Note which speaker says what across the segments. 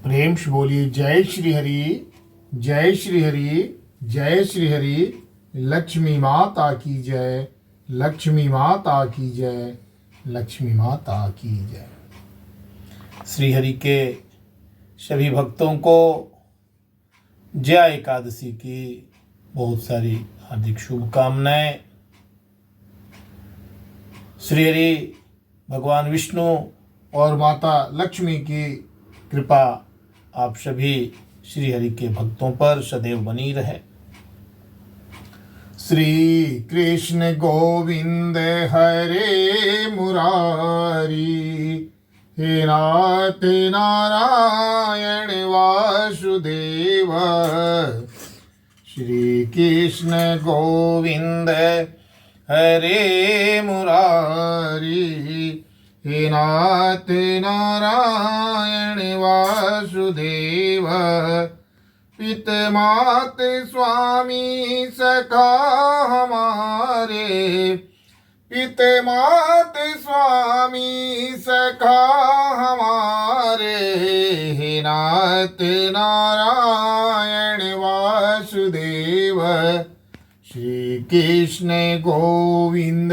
Speaker 1: प्रेम से बोलिए जय श्री हरि, जय श्री हरि, जय श्री हरि। लक्ष्मी माता की जय, लक्ष्मी माता की जय, लक्ष्मी माता की जय। श्री हरि के सभी भक्तों को जया एकादशी की बहुत सारी हार्दिक शुभकामनाएं। श्री हरि भगवान विष्णु और माता लक्ष्मी की कृपा आप सभी श्री हरि के भक्तों पर सदैव बनी रहे। श्री कृष्ण गोविंद हरे मुरारी, हे नाथ नारायण वासुदेव। श्री कृष्ण गोविंद हरे मुरारी, हे नाथ नारायण वासुदेव। पित मात स्वामी सखा हमारे, पित मात स्वामी सखा हमारे। हे नाथ नारायण वासुदेव। श्री कृष्ण गोविंद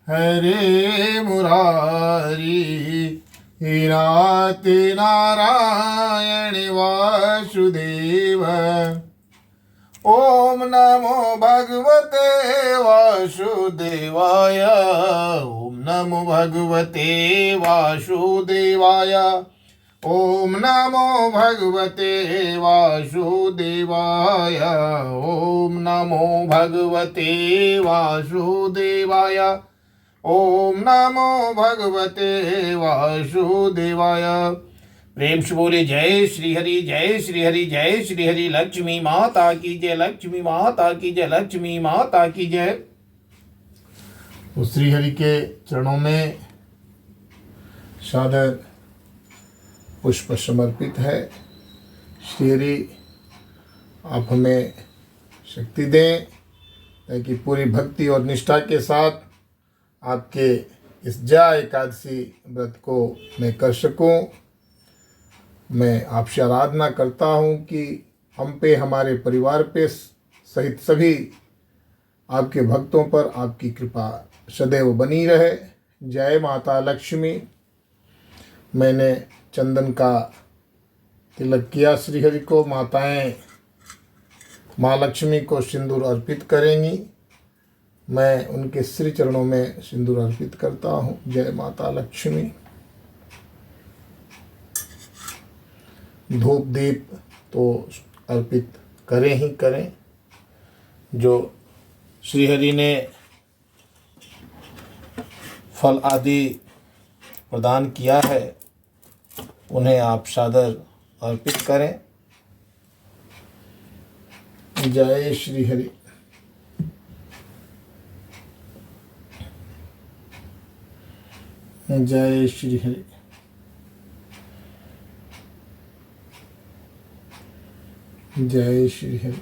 Speaker 1: हरे मुरारी, हे नाथ नारायण वासुदेव। ओम नमो भगवते वासुदेवाय, ओम नमो भगवते वासुदेवाय, ओम नमो भगवते वासुदेवाय, ओम नमो भगवते वासुदेवाय, ओम नमो भगवते वासुदेवाय। प्रेम से बोले जय श्री हरि, जय श्री हरि, जय श्री हरि। लक्ष्मी माता की जय, लक्ष्मी माता की जय, लक्ष्मी माता की जय। तो श्री हरि के चरणों में सादर पुष्प समर्पित है। श्री हरि आप हमें शक्ति दें ताकि पूरी भक्ति और निष्ठा के साथ आपके इस जया एकादशी व्रत को मैं कर सकूं। मैं आपसे आराधना करता हूं कि हम पे, हमारे परिवार पे सहित सभी आपके भक्तों पर आपकी कृपा सदैव बनी रहे। जय माता लक्ष्मी। मैंने चंदन का तिलक किया श्री हरि को। माताएं माँ लक्ष्मी को सिंदूर अर्पित करेंगी। मैं उनके श्री चरणों में सिंदूर अर्पित करता हूँ। जय माता लक्ष्मी। धूप दीप तो अर्पित करें ही करें। जो श्री हरि ने फल आदि प्रदान किया है उन्हें आप सादर अर्पित करें। जय श्री हरि। जय श्री हरि। जय श्री हरि।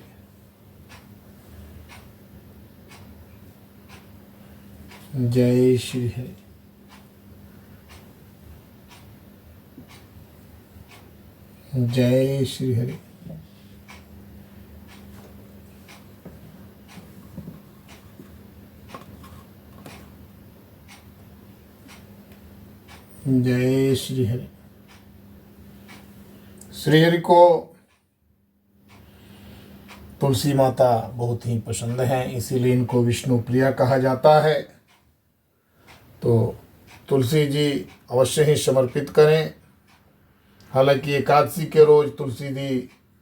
Speaker 1: जय श्री हरि। जय श्री हरि। जय श्री हरि। श्री हरि को तुलसी माता बहुत ही पसंद है, इसीलिए इनको विष्णु प्रिया कहा जाता है। तो तुलसी जी अवश्य ही समर्पित करें। हालांकि एकादशी के रोज तुलसी जी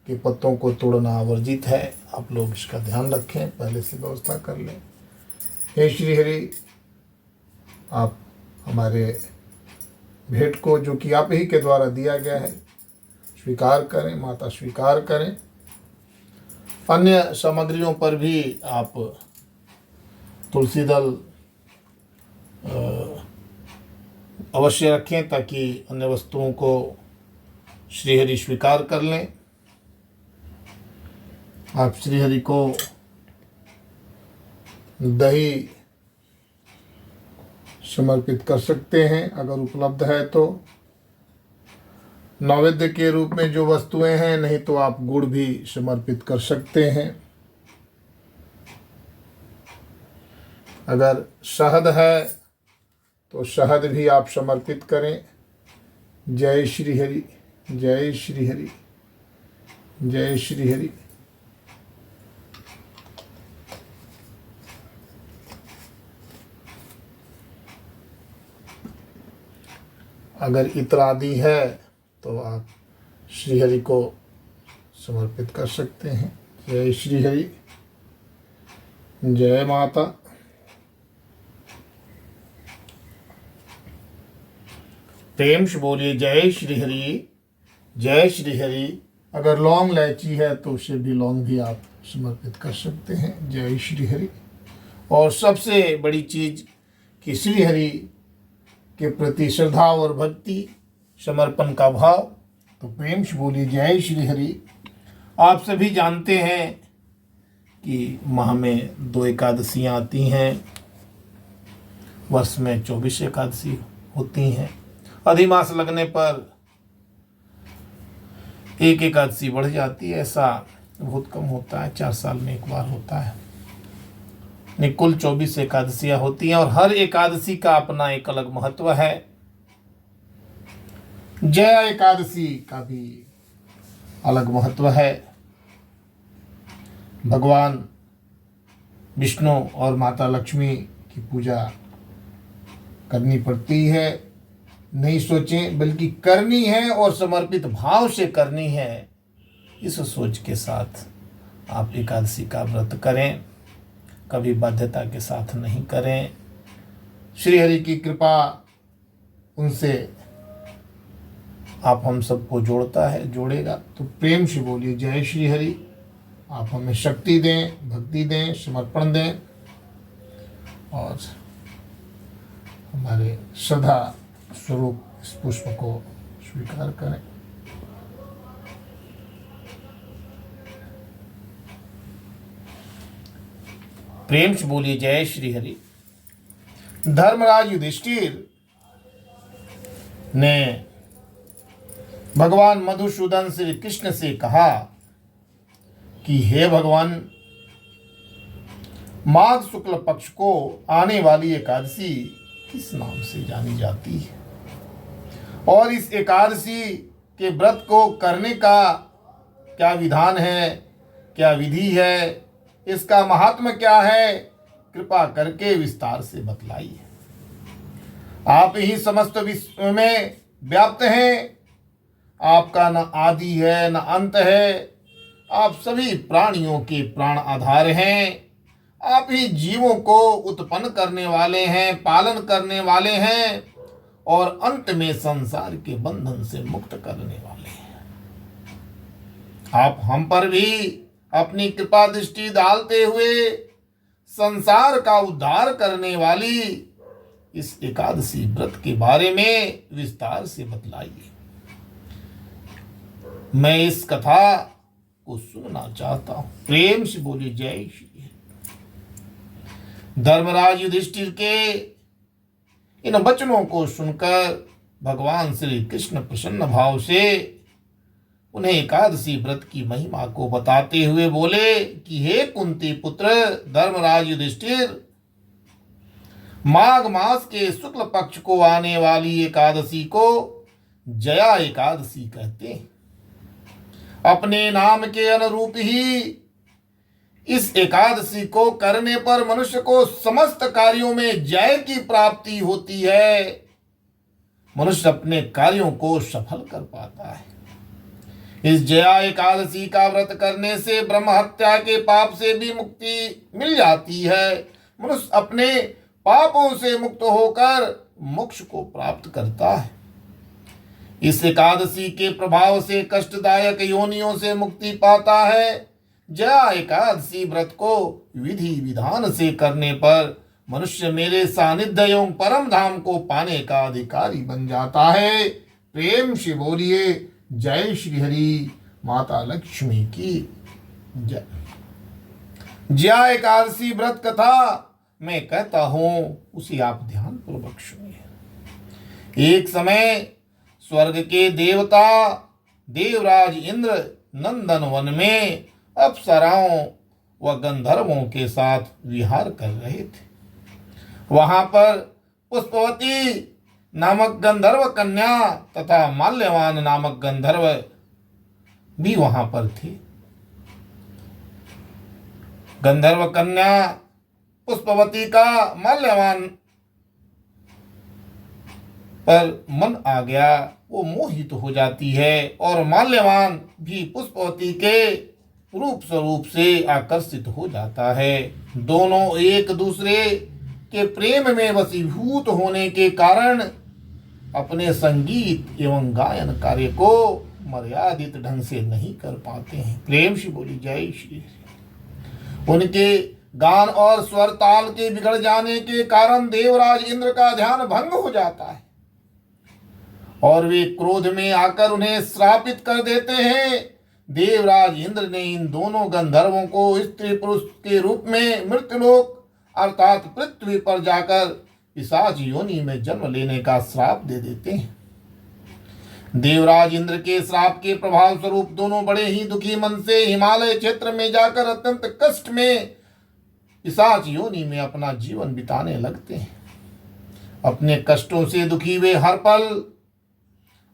Speaker 1: के पत्तों को तोड़ना वर्जित है। आप लोग इसका ध्यान रखें, पहले से व्यवस्था कर लें। हे श्री हरि, आप हमारे भेंट को, जो कि आप ही के द्वारा दिया गया है, स्वीकार करें। माता स्वीकार करें। अन्य सामग्रियों पर भी आप तुलसी दल अवश्य रखें ताकि अन्य वस्तुओं को श्री हरि स्वीकार कर लें। आप श्री हरि को दही समर्पित कर सकते हैं अगर उपलब्ध है तो। नैवेद्य के रूप में जो वस्तुएं हैं, नहीं तो आप गुड़ भी समर्पित कर सकते हैं। अगर शहद है तो शहद भी आप समर्पित करें। जय श्री हरि, जय श्री हरि, जय श्री हरि। अगर इत्र आदि है तो आप श्री हरि को समर्पित कर सकते हैं। जय श्री हरि, जय माता। प्रेम से बोलिए जय श्री हरि, जय श्री हरि। अगर लौंग इलायची है तो उसे भी लौंग भी आप समर्पित कर सकते हैं। जय श्री हरि। और सबसे बड़ी चीज़ कि श्री हरि के प्रति श्रद्धा और भक्ति, समर्पण का भाव। तो प्रेम से बोलिए जय श्री हरि। आप सभी जानते हैं कि माह में 2 एकादशियाँ आती हैं, वर्ष में 24 एकादशी होती हैं। अधिमास लगने पर 1 एकादशी बढ़ जाती है, ऐसा बहुत कम होता है, 4 साल में एक बार होता है। कुल 24 एकादशियां होती हैं और हर एकादशी का अपना एक अलग महत्व है। जया एकादशी का भी अलग महत्व है। भगवान विष्णु और माता लक्ष्मी की पूजा करनी पड़ती है। नहीं सोचें, बल्कि करनी है और समर्पित भाव से करनी है। इस सोच के साथ आप एकादशी का व्रत करें, कभी बाध्यता के साथ नहीं करें। श्री हरि की कृपा उनसे आप हम सबको जोड़ता है, जोड़ेगा। तो प्रेम से बोलिए जय श्री हरि। आप हमें शक्ति दें, भक्ति दें, समर्पण दें और हमारे श्रद्धा स्वरूप इस पुष्प को स्वीकार करें। प्रेम से बोलिए जय श्री हरि। धर्मराज युधिष्ठिर ने भगवान मधुसूदन श्री कृष्ण से कहा कि हे भगवान, माघ शुक्ल पक्ष को आने वाली एकादशी किस नाम से जानी जाती है और इस एकादशी के व्रत को करने का क्या विधान है, क्या विधि है, इसका महात्म्य क्या है, कृपा करके विस्तार से बतलाइए। आप ही समस्त विश्व में व्याप्त हैं। आपका न आदि है न अंत है। आप सभी प्राणियों के प्राण आधार हैं। आप ही जीवों को उत्पन्न करने वाले हैं, पालन करने वाले हैं और अंत में संसार के बंधन से मुक्त करने वाले हैं। आप हम पर भी अपनी कृपा दृष्टि डालते हुए संसार का उद्धार करने वाली इस एकादशी व्रत के बारे में विस्तार से बतलाइए। मैं इस कथा को सुनना चाहता हूं। प्रेम से बोलिए जय श्री। धर्मराज युधिष्ठिर के इन वचनों को सुनकर भगवान श्री कृष्ण प्रसन्न भाव से उन्हें एकादशी व्रत की महिमा को बताते हुए बोले कि हे कुंती पुत्र धर्मराज युधिष्ठिर, माघ मास के शुक्ल पक्ष को आने वाली एकादशी को जया एकादशी कहते हैं। अपने नाम के अनुरूप ही इस एकादशी को करने पर मनुष्य को समस्त कार्यों में जय की प्राप्ति होती है। मनुष्य अपने कार्यों को सफल कर पाता है। इस जया एकादशी का व्रत करने से ब्रह्म हत्या के पाप से भी मुक्ति मिल जाती है। मनुष्य अपने पापों से मुक्त होकर मोक्ष को प्राप्त करता है। इस एकादशी के प्रभाव से कष्टदायक योनियों से मुक्ति पाता है। जया एकादशी व्रत को विधि विधान से करने पर मनुष्य मेरे सानिध्य एवं परम धाम को पाने का अधिकारी बन जाता है। प्रेम से बोलिए जय श्री हरि। माता लक्ष्मी की जय। जया एकादशी व्रत कथा मैं कहता हूं, उसे आप ध्यान पूर्वक सुनिए। एक समय स्वर्ग के देवता देवराज इंद्र नंदन वन में अप्सराओं व गंधर्वों के साथ विहार कर रहे थे। वहां पर पुष्पवती नामक गंधर्व कन्या तथा माल्यवान नामक गंधर्व भी वहां पर थे। गंधर्व कन्या पुष्पवती का माल्यवान पर मन आ गया, वो मोहित हो जाती है और माल्यवान भी पुष्पवती के रूप स्वरूप से आकर्षित हो जाता है। दोनों एक दूसरे के प्रेम में वशीभूत होने के कारण अपने संगीत एवं गायन कार्य को मर्यादित ढंग से नहीं कर पाते हैं। प्रेम से बोली जय श्री। उनके गान और स्वर ताल के बिगड़ जाने के कारण देवराज इंद्र का ध्यान भंग हो जाता है और वे क्रोध में आकर उन्हें श्रापित कर देते हैं। देवराज इंद्र ने इन दोनों गंधर्वों को स्त्री पुरुष के रूप में मृत्युलोक अर्थात पृथ्वी पर जाकर पिशाच योनि में जन्म लेने का श्राप दे देते हैं। देवराज इंद्र के श्राप के प्रभाव स्वरूप दोनों बड़े ही दुखी मन से हिमालय क्षेत्र में जाकर अत्यंत कष्ट में पिशाच योनि में अपना जीवन बिताने लगते हैं। अपने कष्टों से दुखी वे हर पल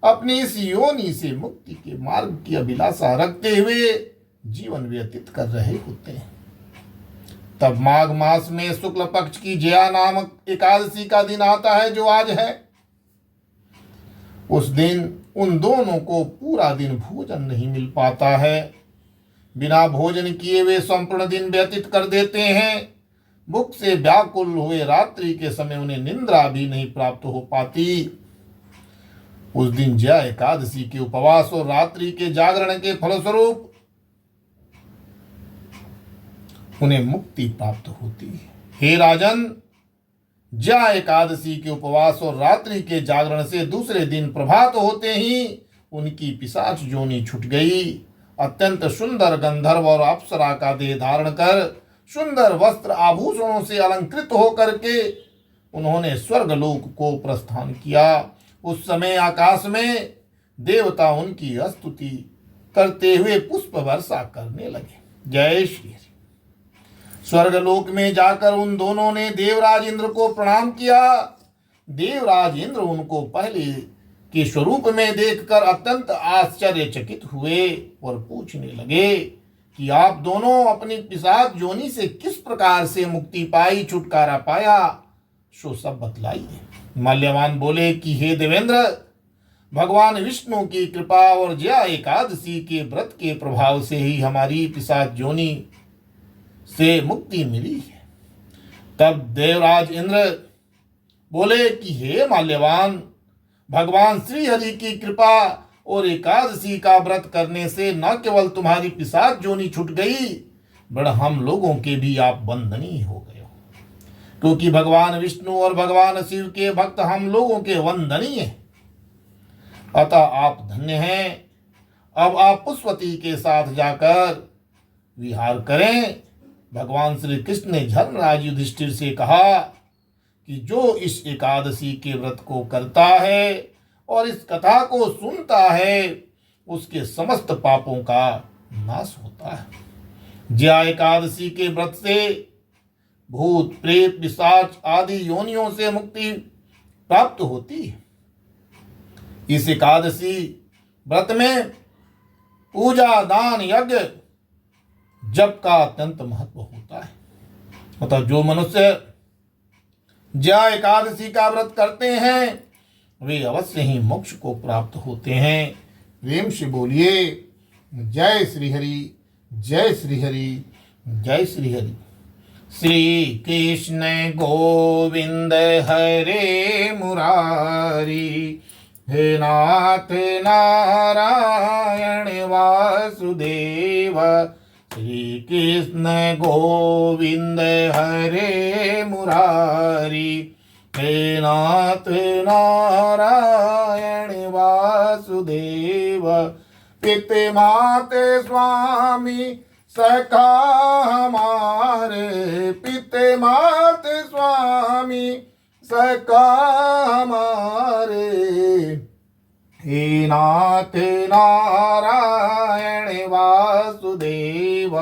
Speaker 1: अपनी इस योनि से मुक्ति के मार्ग की अभिलाषा रखते हुए जीवन व्यतीत कर रहे होते हैं। तब माघ मास में शुक्ल पक्ष की जया नामक एकादशी का दिन आता है, जो आज है। उस दिन उन दोनों को पूरा दिन भोजन नहीं मिल पाता है। बिना भोजन किए वे संपूर्ण दिन व्यतीत कर देते हैं। भूख से व्याकुल हुए रात्रि के समय उन्हें निंद्रा भी नहीं प्राप्त हो पाती। उस दिन जया एकादशी के उपवास और रात्रि के जागरण के फलस्वरूप उन्हें मुक्ति प्राप्त होती है। हे राजन, जया एकादशी के उपवास और रात्रि के जागरण से दूसरे दिन प्रभात होते ही उनकी पिशाच योनि छूट गई। अत्यंत सुंदर गंधर्व और अप्सरा का देह धारण कर सुंदर वस्त्र आभूषणों से अलंकृत होकर के उन्होंने स्वर्गलोक को प्रस्थान किया। उस समय आकाश में देवता उनकी स्तुति करते हुए पुष्प वर्षा करने लगे। जय श्री हरि। स्वर्गलोक में जाकर उन दोनों ने देवराज इंद्र को प्रणाम किया। देवराज इंद्र उनको पहले के स्वरूप में देखकर अत्यंत आश्चर्यचकित हुए और पूछने लगे कि आप दोनों अपनी पिशाच योनि से किस प्रकार से मुक्ति पाई, छुटकारा पाया, सो सब बतलाइए। माल्यवान बोले कि हे देवेंद्र, भगवान विष्णु की कृपा और जया एकादशी के व्रत के प्रभाव से ही हमारी पिशाच योनि से मुक्ति मिली है। तब देवराज इंद्र बोले कि हे माल्यवान, भगवान श्री हरि की कृपा और एकादशी का व्रत करने से न केवल तुम्हारी पिशाच योनि छूट गई, बड़ हम लोगों के भी आप वंदनीय हो गए हो, क्योंकि भगवान विष्णु और भगवान शिव के भक्त हम लोगों के वंदनीय हैं। अतः आप धन्य हैं। अब आप पुष्पवती के साथ जाकर विहार करें। भगवान श्री कृष्ण ने धर्मराज युधिष्ठिर से कहा कि जो इस एकादशी के व्रत को करता है और इस कथा को सुनता है, उसके समस्त पापों का नाश होता है। जया एकादशी के व्रत से भूत प्रेत पिशाच आदि योनियों से मुक्ति प्राप्त होती है। इस एकादशी व्रत में पूजा, दान, यज्ञ, जप का अत्यंत महत्व होता है। अतः जो मनुष्य जया एकादशी का व्रत करते हैं वे अवश्य ही मोक्ष को प्राप्त होते हैं। प्रेम से बोलिए जय श्री हरि, जय श्री हरि, जय श्री हरि। श्री कृष्ण गोविंद हरे मुरारी, हे नाथ नारायण वासुदेव। श्री कृष्ण गोविंद हरे मुरारी, हे नाथ नारायण वासुदेव। पिते माते स्वामी सखा हमारे, पिते माते स्वामी सखा हमारे। हे नाथ नारायण वासुदेव,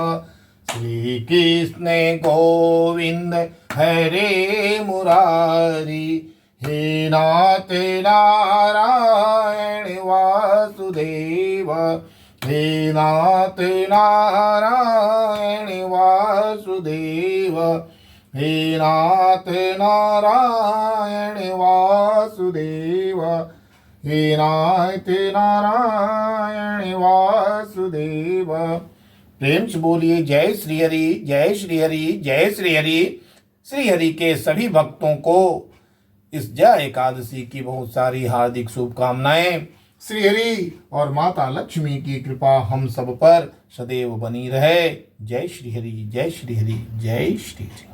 Speaker 1: श्री कृष्ण गोविंद हरे मुरारी। हे नाथ नारायण वासुदेव, हे नाथ नारायण वासुदेव, हे नाथ नारायण वासुदेव, हे नाथ नारायण वासुदेव। प्रेम से बोलिए जय श्री हरि, जय श्री हरि, जय श्री हरि। श्री हरि के सभी भक्तों को इस जय एकादशी की बहुत सारी हार्दिक शुभकामनाएं। श्री हरि और माता लक्ष्मी की कृपा हम सब पर सदैव बनी रहे। जय श्री हरि, जय श्री हरि, जय श्री हरि।